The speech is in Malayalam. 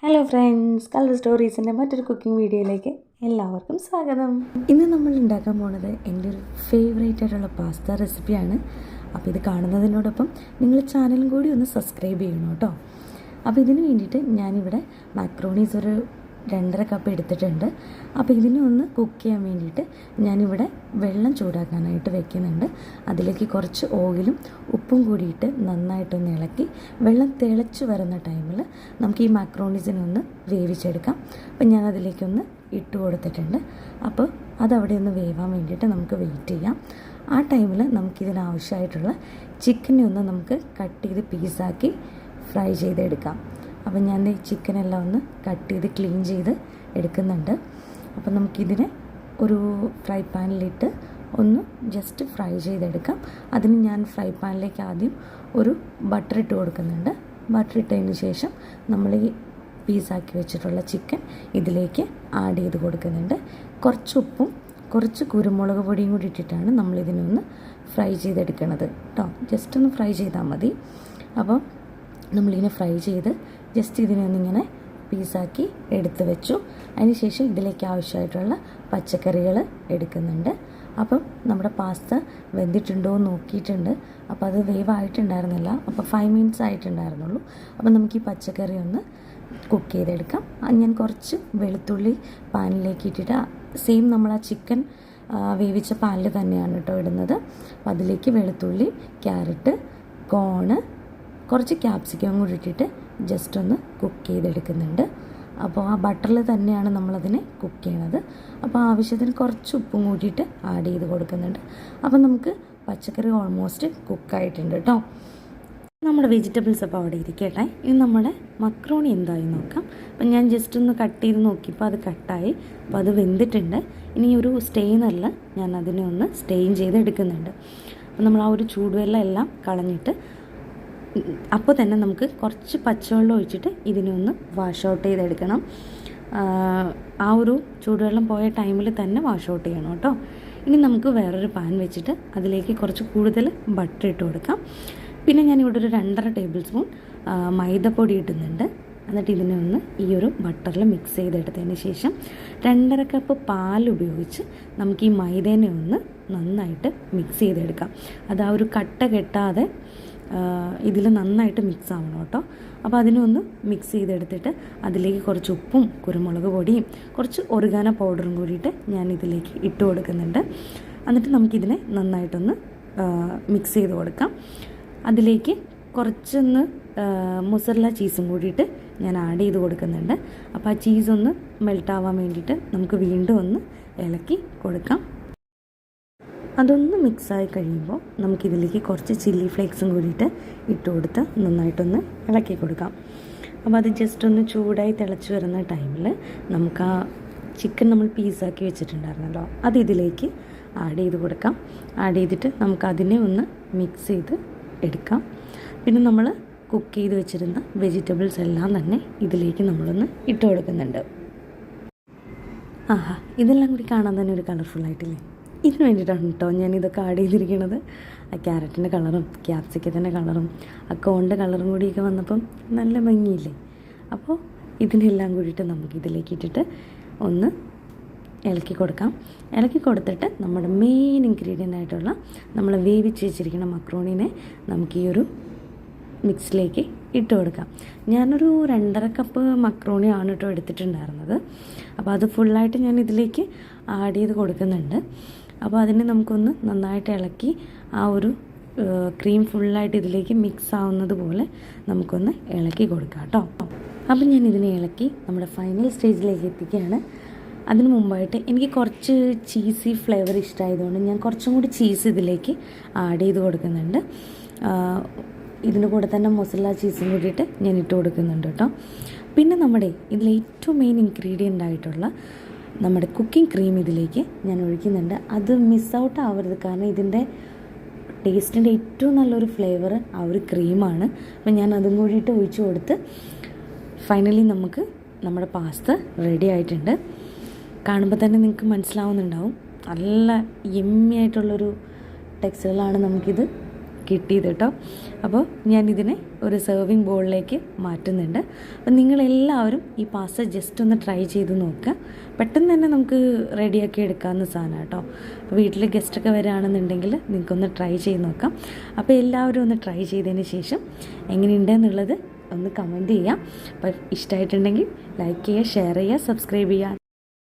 ഹലോ ഫ്രണ്ട്സ്, കളർ സ്റ്റോറീസിൻ്റെ മറ്റൊരു കുക്കിംഗ് വീഡിയോയിലേക്ക് എല്ലാവർക്കും സ്വാഗതം. ഇന്ന് നമ്മൾ ഉണ്ടാക്കാൻ പോകുന്നത് എൻ്റെ ഒരു ഫേവറേറ്റ് ആയിട്ടുള്ള പാസ്ത റെസിപ്പിയാണ്. അപ്പോൾ ഇത് കാണുന്നതിനോടൊപ്പം നിങ്ങൾ ചാനലും കൂടി ഒന്ന് സബ്സ്ക്രൈബ് ചെയ്യണം കേട്ടോ. അപ്പോൾ ഇതിന് വേണ്ടിയിട്ട് ഞാനിവിടെ മാക്രോണീസ് ഒരു 2.5 കപ്പ് എടുത്തിട്ടുണ്ട്. അപ്പോൾ ഇതിനെ ഒന്ന് കുക്ക് ചെയ്യാൻ വേണ്ടിയിട്ട് ഞാനിവിടെ വെള്ളം ചൂടാക്കാനായിട്ട് വെക്കുന്നുണ്ട്. അതിലേക്ക് കുറച്ച് ഓയിലും ഉപ്പും കൂടിയിട്ട് നന്നായിട്ടൊന്ന് ഇളക്കി വെള്ളം തിളച്ച് വരുന്ന ടൈമിൽ നമുക്ക് ഈ മാക്രോണീസിനെ ഒന്ന് വേവിച്ചെടുക്കാം. അപ്പം ഞാനതിലേക്കൊന്ന് ഇട്ട് കൊടുത്തിട്ടുണ്ട്. അപ്പോൾ അതവിടെ ഒന്ന് വേവാൻ വേണ്ടിയിട്ട് നമുക്ക് വെയിറ്റ് ചെയ്യാം. ആ ടൈമിൽ നമുക്കിതിനാവശ്യമായിട്ടുള്ള ചിക്കനെ ഒന്ന് നമുക്ക് കട്ട് ചെയ്ത് പീസാക്കി ഫ്രൈ ചെയ്തെടുക്കാം. അപ്പം ഞാൻ ഈ ചിക്കനെല്ലാം ഒന്ന് കട്ട് ചെയ്ത് ക്ലീൻ ചെയ്ത് എടുക്കുന്നുണ്ട്. അപ്പം നമുക്കിതിനെ ഒരു ഫ്രൈ പാനിലിട്ട് ഒന്ന് ജസ്റ്റ് ഫ്രൈ ചെയ്തെടുക്കാം. അതിന് ഞാൻ ഫ്രൈ പാനിലേക്ക് ആദ്യം ഒരു ബട്ടർ ഇട്ട് കൊടുക്കുന്നുണ്ട്. ബട്ടർ ഇട്ടതിന് ശേഷം നമ്മൾ ഈ പീസാക്കി വെച്ചിട്ടുള്ള ചിക്കൻ ഇതിലേക്ക് ആഡ് ചെയ്ത് കൊടുക്കുന്നുണ്ട്. കുറച്ച് ഉപ്പും കുറച്ച് കുരുമുളക് പൊടിയും കൂടി ഇട്ടിട്ടാണ് നമ്മളിതിനൊന്ന് ഫ്രൈ ചെയ്തെടുക്കുന്നത് കേട്ടോ. ജസ്റ്റ് ഒന്ന് ഫ്രൈ ചെയ്താൽ മതി. അപ്പം നമ്മളിങ്ങനെ ഫ്രൈ ചെയ്ത് ജസ്റ്റ് ഇതിനെ ഒന്നിങ്ങനെ പീസാക്കി എടുത്ത് വെച്ചു. അതിനുശേഷം ഇതിലേക്ക് ആവശ്യമായിട്ടുള്ള പച്ചക്കറികൾ എടുക്കുന്നുണ്ട്. അപ്പം നമ്മുടെ പാസ്ത വെന്തിട്ടുണ്ടോ എന്ന് നോക്കിയിട്ടുണ്ട്. അപ്പോൾ അത് വേവായിട്ടുണ്ടായിരുന്നില്ല. അപ്പോൾ 5 മിനിറ്റ്സ് ആയിട്ടുണ്ടായിരുന്നുള്ളൂ. അപ്പം നമുക്ക് ഈ പച്ചക്കറി ഒന്ന് കുക്ക് ചെയ്തെടുക്കാം. ഞാൻ കുറച്ച് വെളുത്തുള്ളി പാനിലേക്ക് ഇട്ടിട്ട് സെയിം നമ്മൾ ആ ചിക്കൻ വേവിച്ച പാനിൽ തന്നെയാണ് കേട്ടോ ഇടുന്നത്. അപ്പോൾ അതിലേക്ക് വെളുത്തുള്ളി, ക്യാരറ്റ്, കോണ്, കുറച്ച് ക്യാപ്സിക്കം കൂടി ഇട്ടിട്ട് ജസ്റ്റ് ഒന്ന് കുക്ക് ചെയ്തെടുക്കുന്നുണ്ട്. അപ്പോൾ ആ ബട്ടറിൽ തന്നെയാണ് നമ്മളതിനെ കുക്ക് ചെയ്യണത്. അപ്പോൾ ആവശ്യത്തിന് കുറച്ച് ഉപ്പും കൂട്ടിയിട്ട് ആഡ് ചെയ്ത് കൊടുക്കുന്നുണ്ട്. അപ്പോൾ നമുക്ക് പച്ചക്കറി ഓൾമോസ്റ്റ് കുക്കായിട്ടുണ്ട് കേട്ടോ. നമ്മുടെ വെജിറ്റബിൾസ് അപ്പോൾ അവിടെ ഇരിക്കട്ടെ. ഇനി നമ്മുടെ മക്രോണി എന്തായി നോക്കാം. അപ്പം ഞാൻ ജസ്റ്റ് ഒന്ന് കട്ട് ചെയ്ത് നോക്കിയപ്പോൾ അത് കട്ടായി. അപ്പോൾ അത് വെന്തിട്ടുണ്ട്. ഇനി ഒരു സ്റ്റെയിനല്ല, ഞാൻ അതിനെ ഒന്ന് സ്റ്റെയിൻ ചെയ്ത് എടുക്കുന്നുണ്ട്. അപ്പോൾ നമ്മൾ ആ ഒരു ചൂടുവെള്ളം എല്ലാം കളഞ്ഞിട്ട് അപ്പോൾ തന്നെ നമുക്ക് കുറച്ച് പച്ചവെള്ളം ഒഴിച്ചിട്ട് ഇതിനെ ഒന്ന് വാഷ് ഔട്ട് ചെയ്തെടുക്കണം. ആ ഒരു ചൂടുവെള്ളം പോയ ടൈമിൽ തന്നെ വാഷ് ഔട്ട് ചെയ്യണം കേട്ടോ. ഇനി നമുക്ക് വേറൊരു പാൻ വെച്ചിട്ട് അതിലേക്ക് കുറച്ച് കൂടുതൽ ബട്ടർ ഇട്ട് കൊടുക്കാം. പിന്നെ ഞാനിവിടെ ഒരു 2.5 ടേബിൾ സ്പൂൺ മൈദപ്പൊടി ഇടുന്നുണ്ട്. എന്നിട്ട് ഇതിനെ ഒന്ന് ഈ ഒരു ബട്ടറിൽ മിക്സ് ചെയ്തെടുത്തതിന് ശേഷം 2.5 കപ്പ് പാൽ ഉപയോഗിച്ച് നമുക്ക് ഈ മൈദേനെ ഒന്ന് നന്നായിട്ട് മിക്സ് ചെയ്തെടുക്കാം. അത് ആ ഒരു കട്ട കെട്ടാതെ ഇതിൽ നന്നായിട്ട് മിക്സ് ആവണം കേട്ടോ. അപ്പോൾ അതിനൊന്ന് മിക്സ് ചെയ്തെടുത്തിട്ട് അതിലേക്ക് കുറച്ച് ഉപ്പും കുരുമുളക് പൊടിയും കുറച്ച് ഒറിഗാനോ പൗഡറും കൂടിയിട്ട് ഞാൻ ഇതിലേക്ക് ഇട്ട് കൊടുക്കുന്നുണ്ട്. എന്നിട്ട് നമുക്കിതിനെ നന്നായിട്ടൊന്ന് മിക്സ് ചെയ്ത് കൊടുക്കാം. അതിലേക്ക് കുറച്ചൊന്ന് മൊസറല്ല ചീസും കൂടിയിട്ട് ഞാൻ ആഡ് ചെയ്ത് കൊടുക്കുന്നുണ്ട്. അപ്പോൾ ആ ചീസൊന്ന് മെൽട്ടാവാൻ വേണ്ടിയിട്ട് നമുക്ക് വീണ്ടും ഒന്ന് ഇളക്കി കൊടുക്കാം. അതൊന്ന് മിക്സായി കഴിയുമ്പോൾ നമുക്കിതിലേക്ക് കുറച്ച് ചില്ലി ഫ്ലേക്സും കൂടിയിട്ട് ഇട്ട് കൊടുത്ത് നന്നായിട്ടൊന്ന് ഇളക്കി കൊടുക്കാം. അപ്പോൾ അത് ജസ്റ്റ് ഒന്ന് ചൂടായി തിളച്ച് വരുന്ന ടൈമിൽ നമുക്ക് ആ ചിക്കൻ നമ്മൾ പീസാക്കി വെച്ചിട്ടുണ്ടായിരുന്നല്ലോ അത് ഇതിലേക്ക് ആഡ് ചെയ്ത് കൊടുക്കാം. ആഡ് ചെയ്തിട്ട് നമുക്കതിനെ ഒന്ന് മിക്സ് ചെയ്ത് എടുക്കാം. പിന്നെ നമ്മൾ കുക്ക് ചെയ്ത് വെച്ചിരുന്ന വെജിറ്റബിൾസ് എല്ലാം തന്നെ ഇതിലേക്ക് നമ്മളൊന്ന് ഇട്ട് കൊടുക്കുന്നുണ്ട്. ആഹാ, ഇതെല്ലാം കൂടി കാണാൻ തന്നെ ഒരു കളർഫുള്ളായിട്ടില്ലേ. ഇതിന് വേണ്ടിയിട്ടാണ് കേട്ടോ ഞാനിതൊക്കെ ആഡ് ചെയ്തിരിക്കുന്നത്. ആ ക്യാരറ്റിൻ്റെ കളറും ക്യാപ്സിക്കത്തിൻ്റെ കളറും ആ കോണിൻ്റെ കളറും കൂടിയൊക്കെ വന്നപ്പം നല്ല ഭംഗിയില്ലേ. അപ്പോൾ ഇതിനെല്ലാം കൂടിയിട്ട് നമുക്ക് ഇതിലേക്ക് ഇട്ടിട്ട് ഒന്ന് ഇളക്കി കൊടുക്കാം. ഇളക്കി കൊടുത്തിട്ട് നമ്മുടെ മെയിൻ ഇൻഗ്രീഡിയൻ്റ് ആയിട്ടുള്ള നമ്മൾ വേവിച്ച് വെച്ചിരിക്കുന്ന മക്രോണിനെ നമുക്ക് ഈ ഒരു മിക്സിലേക്ക് ഇട്ട് കൊടുക്കാം. ഞാനൊരു 2.5 കപ്പ് മക്രോണിയാണ് കേട്ടോ എടുത്തിട്ടുണ്ടായിരുന്നത്. അപ്പോൾ അത് ഫുള്ളായിട്ട് ഞാൻ ഇതിലേക്ക് ആഡ് ചെയ്ത് കൊടുക്കുന്നുണ്ട്. അപ്പോൾ അതിനെ നമുക്കൊന്ന് നന്നായിട്ട് ഇളക്കി ആ ഒരു ക്രീം ഫുള്ളായിട്ട് ഇതിലേക്ക് മിക്സ് ആവുന്നത് പോലെ നമുക്കൊന്ന് ഇളക്കി കൊടുക്കാം കേട്ടോ. അപ്പം ഞാൻ ഇതിനെ ഇളക്കി നമ്മുടെ ഫൈനൽ സ്റ്റേജിലേക്ക് എത്തിക്കുകയാണ്. അതിന് മുമ്പായിട്ട് എനിക്ക് കുറച്ച് ചീസി ഫ്ലേവർ ഇഷ്ടമായതുകൊണ്ട് ഞാൻ കുറച്ചും കൂടി ചീസ് ഇതിലേക്ക് ആഡ് ചെയ്ത് കൊടുക്കുന്നുണ്ട്. ഇതിൻ്റെ കൂടെ തന്നെ മൊസറല്ല ചീസും കൂടിയിട്ട് ഞാൻ ഇട്ട് കൊടുക്കുന്നുണ്ട് കേട്ടോ. പിന്നെ നമ്മുടെ ഇതിൽ ഏറ്റവും മെയിൻ ഇൻഗ്രീഡിയൻ്റ് ആയിട്ടുള്ള നമ്മുടെ കുക്കിംഗ് ക്രീം ഇതിലേക്ക് ഞാൻ ഒഴിക്കുന്നുണ്ട്. അത് മിസ് ഔട്ട് ആവരുത്, കാരണം ഇതിൻ്റെ ടേസ്റ്റിൻ്റെ ഏറ്റവും നല്ലൊരു ഫ്ലേവർ ആ ഒരു ക്രീമാണ്. അപ്പം ഞാൻ അതും കൂടിയിട്ട് ഒഴിച്ച് കൊടുത്ത് ഫൈനലി നമുക്ക് നമ്മുടെ പാസ്ത റെഡി ആയിട്ടുണ്ട്. കാണുമ്പോൾ തന്നെ നിങ്ങൾക്ക് മനസ്സിലാവുന്നുണ്ടാവും നല്ല യമ്മി ആയിട്ടുള്ളൊരു ടെക്സ്ചറിലാണ് നമുക്കിത് കിട്ടിയത് കേട്ടോ. അപ്പോൾ ഞാനിതിനെ ഒരു സെർവിങ് ബോളിലേക്ക് മാറ്റുന്നുണ്ട്. അപ്പം നിങ്ങളെല്ലാവരും ഈ പാസ്ത ജസ്റ്റ് ഒന്ന് ട്രൈ ചെയ്ത് നോക്കുക. പെട്ടെന്ന് തന്നെ നമുക്ക് റെഡിയാക്കി എടുക്കാവുന്ന സാധനം കേട്ടോ. അപ്പോൾ വീട്ടിൽ ഗസ്റ്റൊക്കെ വരികയാണെന്നുണ്ടെങ്കിൽ നിങ്ങൾക്കൊന്ന് ട്രൈ ചെയ്ത് നോക്കാം. അപ്പോൾ എല്ലാവരും ഒന്ന് ട്രൈ ചെയ്തതിന് ശേഷം എങ്ങനെയുണ്ടെന്നുള്ളത് ഒന്ന് കമൻറ്റ് ചെയ്യാം. അപ്പോൾ ഇഷ്ടമായിട്ടുണ്ടെങ്കിൽ ലൈക്ക് ചെയ്യുക, ഷെയർ ചെയ്യുക, സബ്സ്ക്രൈബ് ചെയ്യുക.